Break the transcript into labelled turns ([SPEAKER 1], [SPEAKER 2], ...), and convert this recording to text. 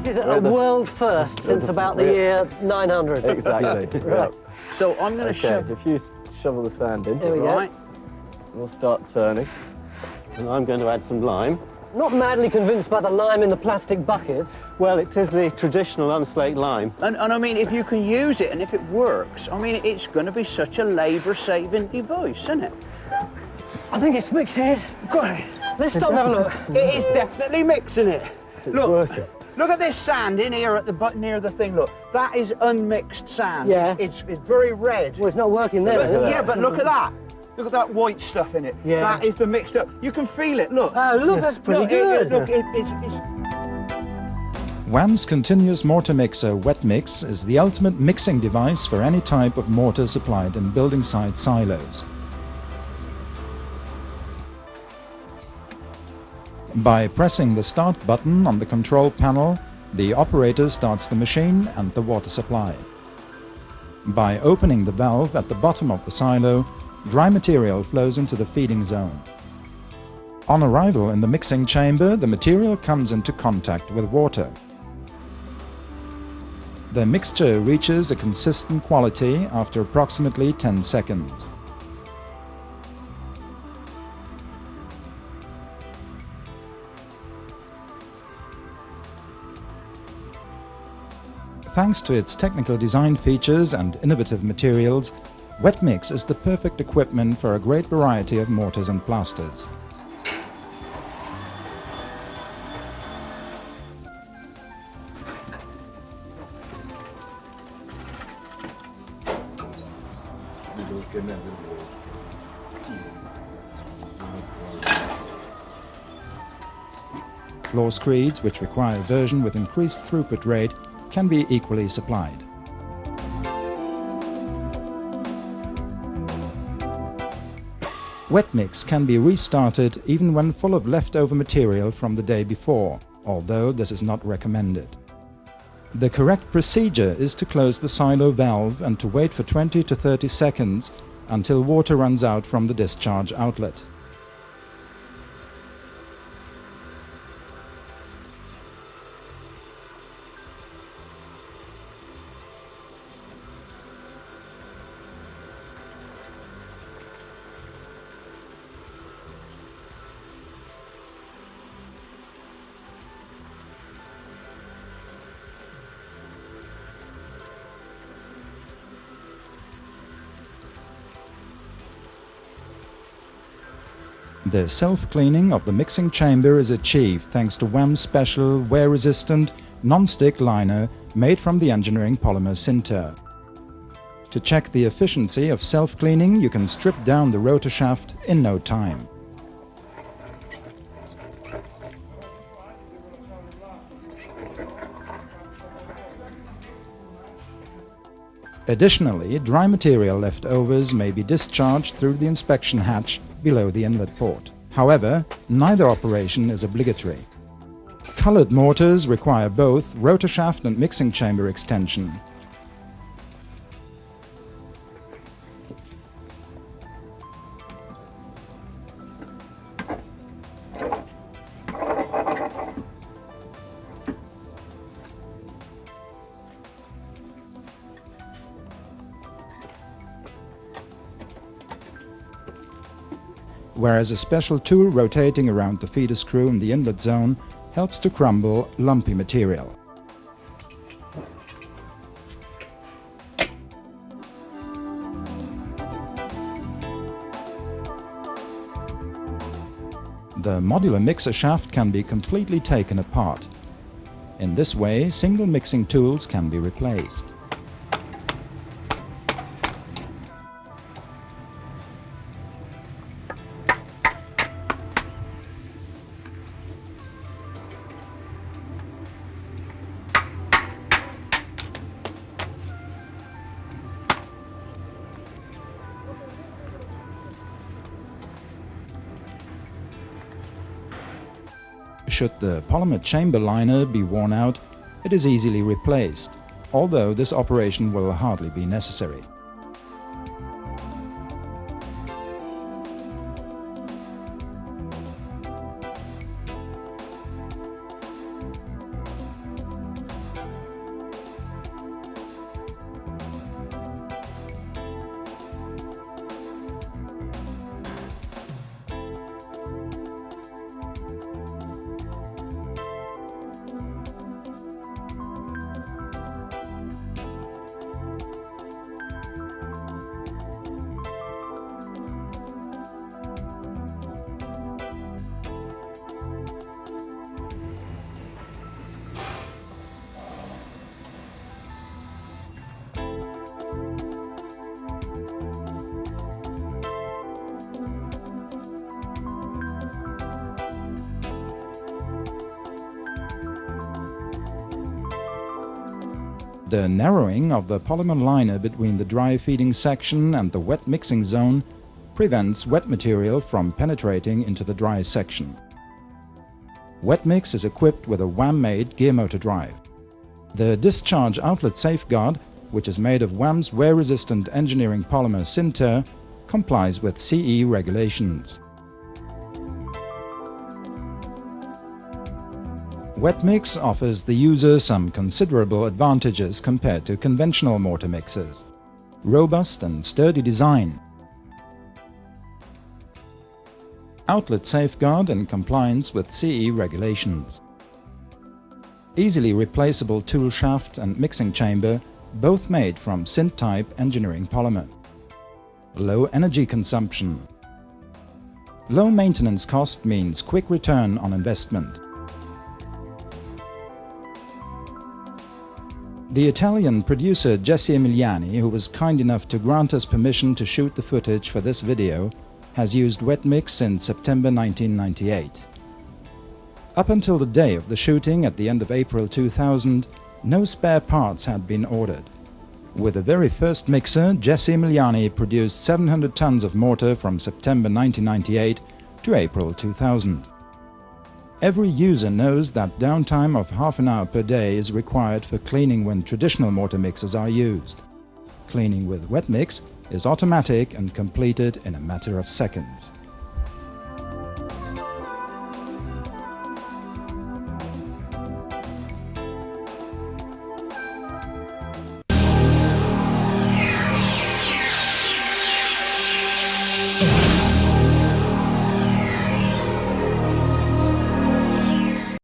[SPEAKER 1] This is a world first since about the year 900.
[SPEAKER 2] Exactly.
[SPEAKER 1] Right.
[SPEAKER 3] So I'm going to
[SPEAKER 2] Okay, if you shovel the sand in,
[SPEAKER 1] Here we go.
[SPEAKER 2] we'll start turning. And I'm going to add some lime.
[SPEAKER 1] Not madly convinced by the lime in the plastic buckets.
[SPEAKER 2] Well, it is the traditional unslaked lime.
[SPEAKER 3] And I mean, if you can use it and if it works, I mean, it's going to be such a labour-saving device, isn't it?
[SPEAKER 1] I think it's mixing it.
[SPEAKER 3] Good.
[SPEAKER 1] Let's stop and have a look.
[SPEAKER 3] It is definitely mixing it.
[SPEAKER 2] It's
[SPEAKER 3] Look,
[SPEAKER 2] working.
[SPEAKER 3] look at this sand in here at the near the thing. Look, that is unmixed sand.
[SPEAKER 1] Yeah.
[SPEAKER 3] It's very red.
[SPEAKER 1] Well, it's not working there, then, is it?
[SPEAKER 3] Yeah, but look at that. Look at that white stuff in it.
[SPEAKER 1] Yeah.
[SPEAKER 3] That is the mixed up. You can feel it. Look.
[SPEAKER 1] Oh, look, that's pretty good.
[SPEAKER 3] It's
[SPEAKER 4] WAM's continuous mortar mixer WETMIX is the ultimate mixing device for any type of mortar supplied in building site silos. By pressing the start button on the control panel, the operator starts the machine and the water supply. By opening the valve at the bottom of the silo, dry material flows into the feeding zone. On arrival in the mixing chamber, the material comes into contact with water. The mixture reaches a consistent quality after approximately 10 seconds. Thanks to its technical design features and innovative materials, WETMIX is the perfect equipment for a great variety of mortars and plasters. Floor screeds, which require version with increased throughput rate, can be equally supplied. WETMIX can be restarted even when full of leftover material from the day before, although this is not recommended. The correct procedure is to close the silo valve and to wait for 20 to 30 seconds until water runs out from the discharge outlet. The self-cleaning of the mixing chamber is achieved thanks to WAM's special wear-resistant, non-stick liner made from the engineering polymer sinter. To check the efficiency of self-cleaning, you can strip down the rotor shaft in no time. Additionally, dry material leftovers may be discharged through the inspection hatch below the inlet port. However, neither operation is obligatory. Colored mortars require both rotor shaft and mixing chamber extension. Whereas a special tool rotating around the feeder screw in the inlet zone helps to crumble lumpy material. The modular mixer shaft can be completely taken apart. In this way, single mixing tools can be replaced. Should the polymer chamber liner be worn out, it is easily replaced, although this operation will hardly be necessary. The narrowing of the polymer liner between the dry feeding section and the wet mixing zone prevents wet material from penetrating into the dry section. WETMIX is equipped with a WAM-made gear motor drive. The discharge outlet safeguard, which is made of WAM's wear-resistant engineering polymer sinter, complies with CE regulations. WETMIX offers the user some considerable advantages compared to conventional mortar mixers. Robust and sturdy design, outlet safeguard in compliance with CE regulations, easily replaceable tool shaft and mixing chamber, both made from sint-type engineering polymer, low energy consumption. Low maintenance cost means quick return on investment. The Italian producer Jesse Emiliani, who was kind enough to grant us permission to shoot the footage for this video, has used WETMIX since September 1998. Up until the day of the shooting at the end of April 2000, no spare parts had been ordered. With the very first mixer, Jesse Emiliani produced 700 tons of mortar from September 1998 to April 2000. Every user knows that downtime of half an hour per day is required for cleaning when traditional mortar mixers are used. Cleaning with WETMIX is automatic and completed in a matter of seconds.